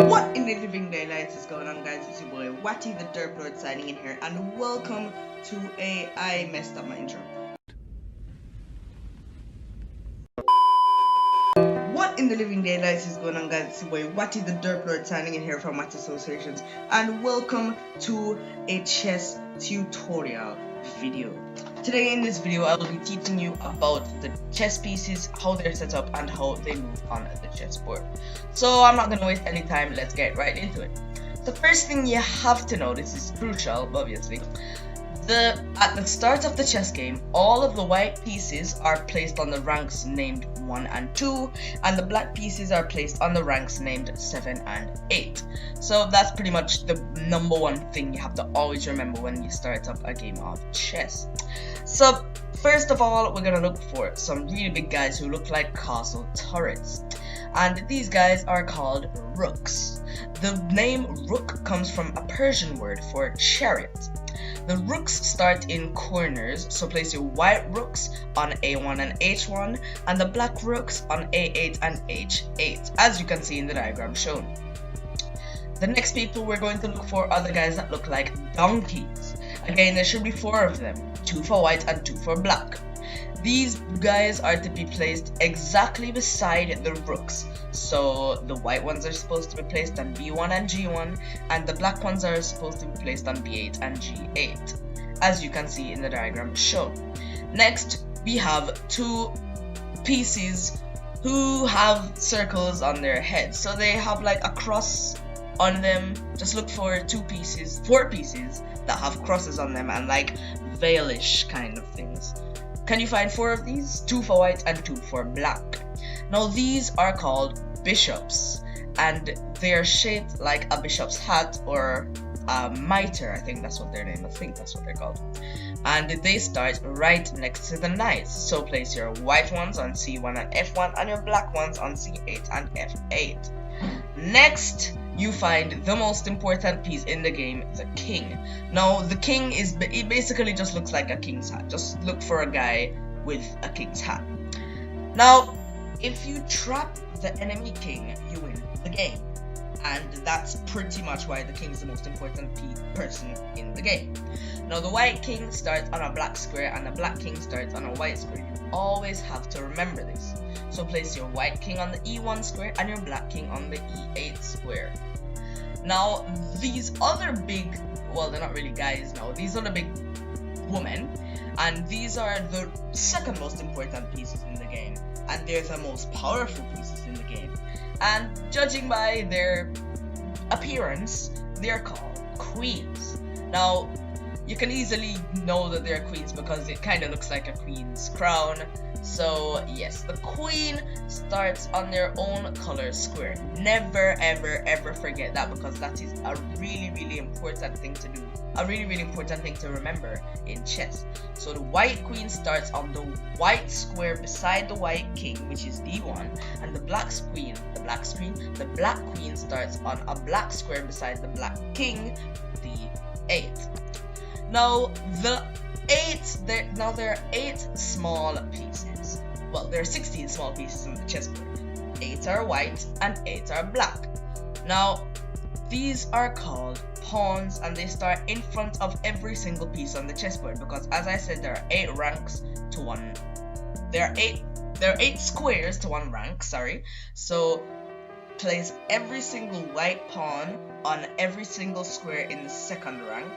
What in the living daylights is going on, guys? It's your boy Watty the Derp Lord signing in here, and welcome to I messed up my intro. What in the living daylights is going on, guys? It's your boy Watty the Derp Lord signing in here from Watty Associations, and welcome to a chess tutorial video. Today in this video I will be teaching you about the chess pieces, how they're set up, and how they move on the chessboard. So I'm not gonna waste any time, let's get right into it. The first thing you have to know, this is crucial obviously, at the start of the chess game, all of the white pieces are placed on the ranks named 1 and 2, and the black pieces are placed on the ranks named 7 and 8. So that's pretty much the number one thing you have to always remember when you start up a game of chess. So first of all, we're gonna look for some really big guys who look like castle turrets, and these guys are called rooks. The name rook comes from a Persian word for chariot. The rooks start in corners, so place your white rooks on A1 and H1, and the black rooks on A8 and H8, as you can see in the diagram shown. The next people we're going to look for are the guys that look like donkeys. Again, there should be 4 of them, 2 for white and 2 for black. These guys are to be placed exactly beside the rooks. So the white ones are supposed to be placed on B1 and G1, and the black ones are supposed to be placed on B8 and G8, as you can see in the diagram shown. Next, we have 2 pieces who have circles on their heads. So they have like a cross on them. Just look for 4 pieces that have crosses on them and like veilish kind of things. Can you find 4 of these? 2 for white and 2 for black. Now these are called bishops, and they are shaped like a bishop's hat or a mitre. I think that's what their name. I think that's what they're called. And they start right next to the knights. So place your white ones on C1 and F1, and your black ones on C8 and F8. Next, you find the most important piece in the game, the king. Now, the king it basically just looks like a king's hat. Just look for a guy with a king's hat. Now, if you trap the enemy king, you win the game. And that's pretty much why the king is the most important person in the game. Now, the white king starts on a black square, and the black king starts on a white square. You always have to remember this. So place your white king on the E1 square and your black king on the E8 square. Now, these other big, well, they're not really guys now, these are the big women, and these are the second most important pieces in the game, and they're the most powerful pieces in the game. And judging by their appearance, they're called queens. Now, you can easily know that they're queens because it kind of looks like a queen's crown. So yes, the queen starts on their own color square. Never ever forget that, because that is a really important thing to do. A really important thing to remember in chess. So the white queen starts on the white square beside the white king, which is D1, and the black queen starts on a black square beside the black king, D8. Now there are 8 small pieces. Well, there are 16 small pieces on the chessboard. 8 are white and 8 are black. Now, these are called pawns, and they start in front of every single piece on the chessboard, because as I said, there are 8 ranks to one. There are 8 squares to one rank, sorry. So place every single white pawn on every single square in the second rank,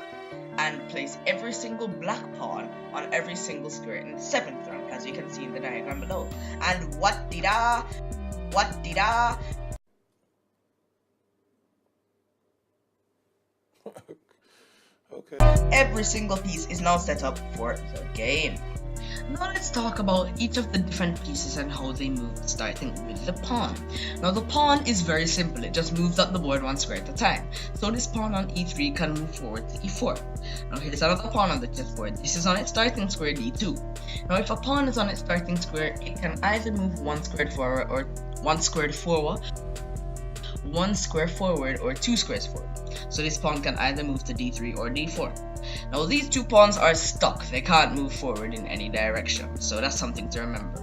and place every single black pawn on every single square in the 7th rank, as you can see in the diagram below. And what did I? Okay. Every single piece is now set up for the game. Now let's talk about each of the different pieces and how they move, starting with the pawn. Now the pawn is very simple, it just moves up the board 1 square at a time. So this pawn on E3 can move forward to E4. Now here's another pawn on the chessboard. This is on its starting square, D2. Now if a pawn is on its starting square, it can either move 1 squared forward or 1 squared forward, 1 square forward or 2 squares forward. So this pawn can either move to D3 or D4. Now these 2 pawns are stuck, they can't move forward in any direction, so that's something to remember.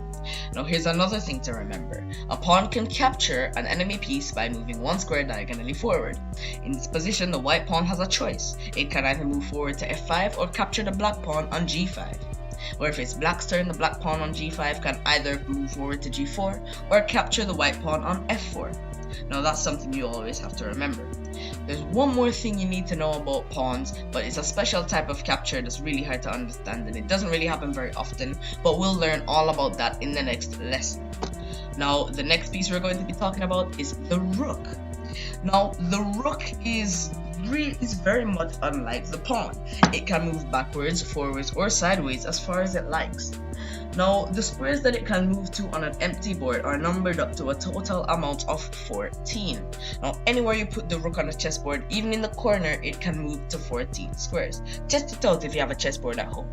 Now here's another thing to remember. A pawn can capture an enemy piece by moving one square diagonally forward. In this position, the white pawn has a choice. It can either move forward to f5 or capture the black pawn on g5. Or if it's black's turn, the black pawn on g5 can either move forward to g4 or capture the white pawn on f4. Now that's something you always have to remember. There's one more thing you need to know about pawns, but it's a special type of capture that's really hard to understand and it doesn't really happen very often, but we'll learn all about that in the next lesson. Now the next piece we're going to be talking about is the rook. Now the rook is very much unlike the pawn. It can move backwards, forwards, or sideways as far as it likes. Now, the squares that it can move to on an empty board are numbered up to a total amount of 14. Now, anywhere you put the rook on a chessboard, even in the corner, it can move to 14 squares. Test it out if you have a chessboard at home.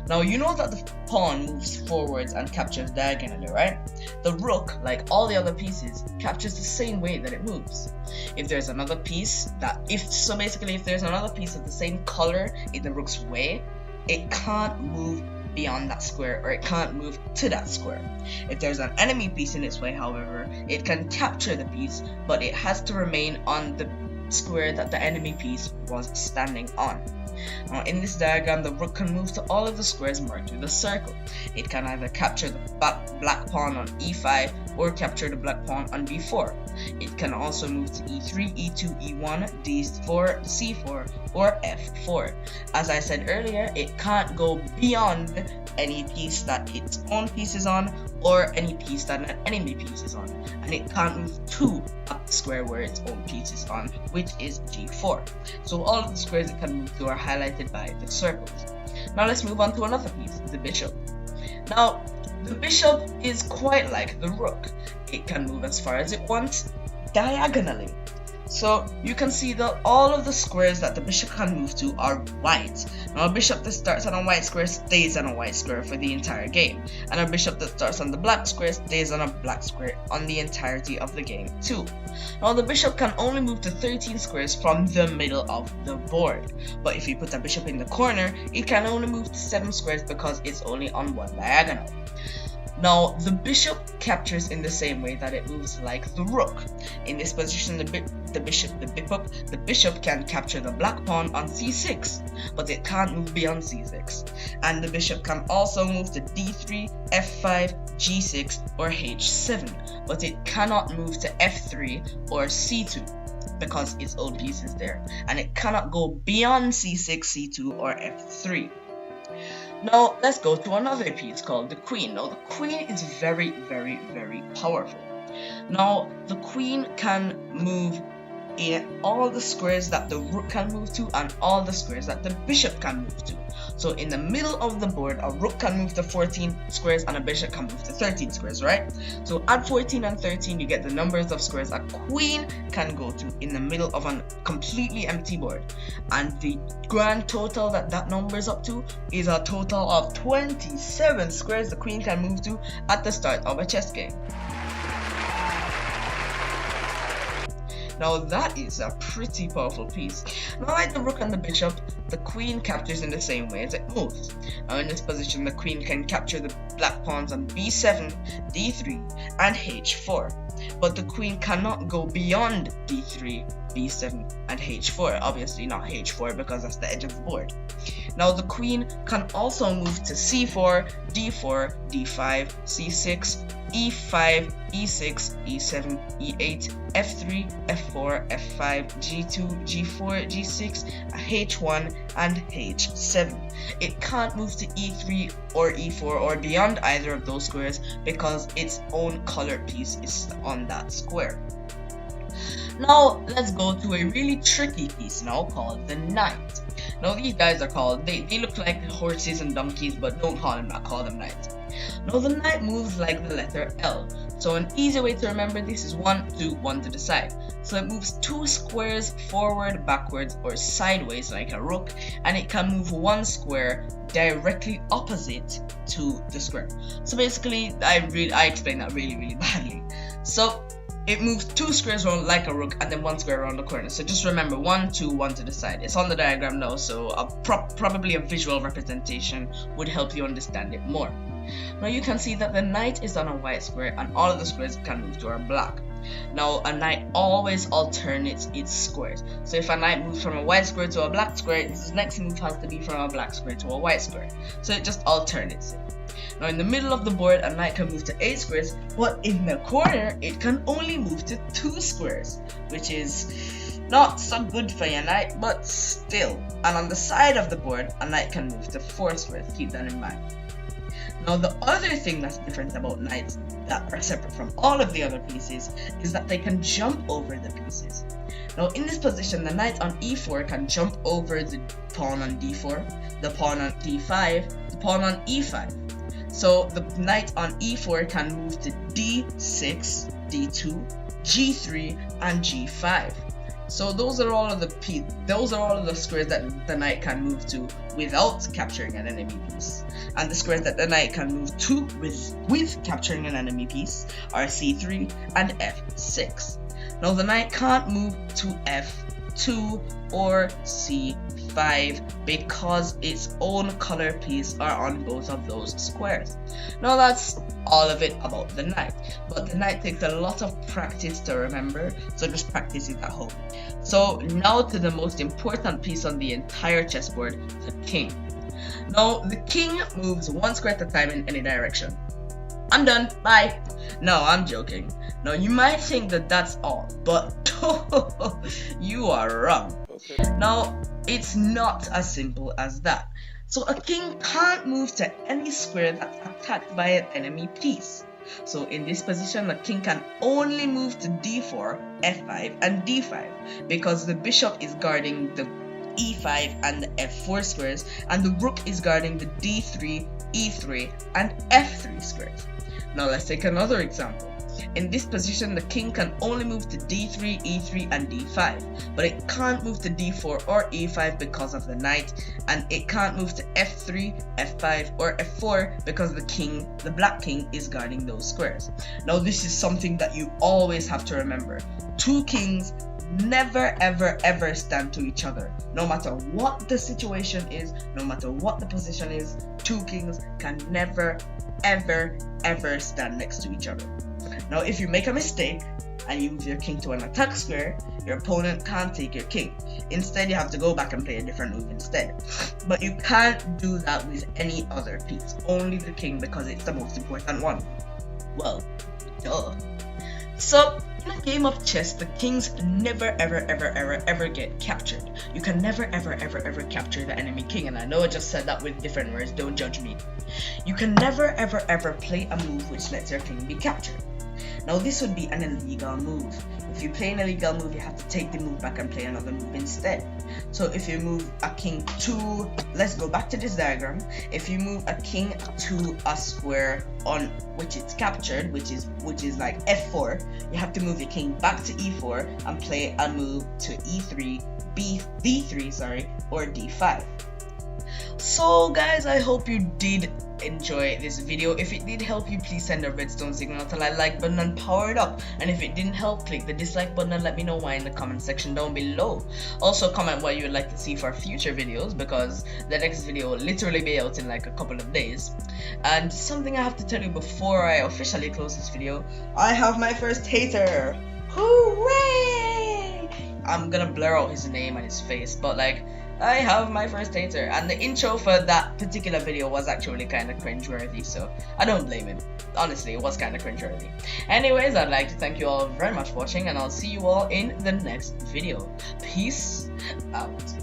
Now, you know that the pawn moves forwards and captures diagonally, right? The rook, like all the other pieces, captures the same way that it moves. If there's another piece if there's another piece of the same color in the rook's way, it can't move beyond that square, or it can't move to that square. If there's an enemy piece in its way, however, it can capture the piece, but it has to remain on the square that the enemy piece was standing on. Now, in this diagram, the rook can move to all of the squares marked with a circle. It can either capture the black pawn on e5 or capture the black pawn on b4. It can also move to e3, e2, e1, d4, c4, or f4. As I said earlier, it can't go beyond any piece that its own piece is on or any piece that an enemy piece is on, and it can't move to up the square where its own piece is on, which is g4. So all of the squares it can move to are highlighted by the circles. Now let's move on to another piece, the bishop. Now the bishop is quite like the rook. It can move as far as it wants diagonally. So you can see that all of the squares that the bishop can move to are white. Now a bishop that starts on a white square stays on a white square for the entire game, and a bishop that starts on the black square stays on a black square on the entirety of the game too. Now the bishop can only move to 13 squares from the middle of the board, but if you put a bishop in the corner, it can only move to 7 squares because it's only on one diagonal. Now, the bishop captures in the same way that it moves like the rook. In this position, the bishop can capture the black pawn on c6, but it can't move beyond c6. And the bishop can also move to d3, f5, g6, or h7, but it cannot move to f3 or c2 because its own piece is there, and it cannot go beyond c6, c2, or f3. Now let's go to another piece called the queen. Now the queen is very, very, very powerful. Now the queen can move in all the squares that the rook can move to and all the squares that the bishop can move to. So in the middle of the board, a rook can move to 14 squares and a bishop can move to 13 squares, right? So add 14 and 13, you get the numbers of squares a queen can go to in the middle of a completely empty board. And the grand total that numbers up to is a total of 27 squares the queen can move to at the start of a chess game. Now that is a pretty powerful piece. Now like the rook and the bishop, the queen captures in the same way as it moves. Now in this position, the queen can capture the black pawns on b7, d3, and h4. But the queen cannot go beyond d3, b7, and h4. Obviously not h4 because that's the edge of the board. Now the queen can also move to c4, d4, d5, c6, e5, e6, e7, e8, f3, f4, f5, g2, g4, g6, h1, and h7. It can't move to e3 or e4 or beyond either of those squares because its own color piece is on that square. Now let's go to a really tricky piece now called the knight. Now these guys are called, they look like horses and donkeys, but don't call them that, call them knights. Now the knight moves like the letter L. So an easy way to remember this is 1, 2, 1 to the side. So it moves 2 squares forward, backwards, or sideways like a rook, and it can move 1 square directly opposite to the square. So basically, I explained that really badly. So it moves 2 squares around like a rook and then 1 square around the corner. So just remember 1, 2, 1 to the side. It's on the diagram now, so probably a visual representation would help you understand it more. Now you can see that the knight is on a white square and all of the squares can move to a black. Now a knight always alternates its squares. So if a knight moves from a white square to a black square, his next move has to be from a black square to a white square. So it just alternates it. Now in the middle of the board, a knight can move to 8 squares, but in the corner, it can only move to 2 squares, which is not so good for your knight, but still. And on the side of the board, a knight can move to 4 squares. Keep that in mind. Now the other thing that's different about knights that are separate from all of the other pieces is that they can jump over the pieces. Now in this position, the knight on e4 can jump over the pawn on d4, the pawn on d5, the pawn on e5. So the knight on e4 can move to d6, d2, g3, and g5. So those are all of the squares that the knight can move to without capturing an enemy piece. And the squares that the knight can move to with capturing an enemy piece are c3 and f6. Now the knight can't move to f2 or c5 because its own color piece are on both of those squares. Now that's all of it about the knight, but the knight takes a lot of practice to remember, so just practice it at home. So now to the most important piece on the entire chessboard, the king. Now the king moves 1 square at a time in any direction. I'm done, bye. No, I'm joking. Now you might think that that's all, but you are wrong. Okay. Now it's not as simple as that. So a king can't move to any square that's attacked by an enemy piece. So in this position, the king can only move to d4, f5, and d5 because the bishop is guarding the e5 and the f4 squares, and the rook is guarding the d3, e3, and f3 squares. Now let's take another example. In this position, the king can only move to d3, e3, and d5, but it can't move to d4 or e5 because of the knight, and it can't move to f3, f5, or f4 because the black king is guarding those squares. Now this is something that you always have to remember. 2 kings never ever stand to each other. No matter what the situation is, no matter what the position is, 2 kings can never ever stand next to each other. Now if you make a mistake and you move your king to an attack square, your opponent can't take your king. Instead, you have to go back and play a different move instead. But you can't do that with any other piece, only the king because it's the most important one. Well, duh. So in a game of chess, the kings never ever get captured. You can never ever capture the enemy king, and I know I just said that with different words, don't judge me. You can never ever play a move which lets your king be captured. Now this would be an illegal move. If you play an illegal move, you have to take the move back and play another move instead. So if you move a king to, let's go back to this diagram. If you move a king to a square on which it's captured, which is like f4, you have to move your king back to e4 and play a move to e3, d3, or d5. So guys, I hope you did enjoy this video. If it did help you, please send a redstone signal to that like button and power it up. And if it didn't help, click the dislike button and let me know why in the comment section down below. Also comment what you would like to see for future videos, because the next video will literally be out in like a couple of days. And something I have to tell you before I officially close this video, I have my first hater. Hooray! I'm gonna blur out his name and his face, but like, I have my first hater, and the intro for that particular video was actually kind of cringeworthy, so I don't blame him. Honestly, it was kind of cringeworthy. Anyways, I'd like to thank you all very much for watching, and I'll see you all in the next video. Peace out.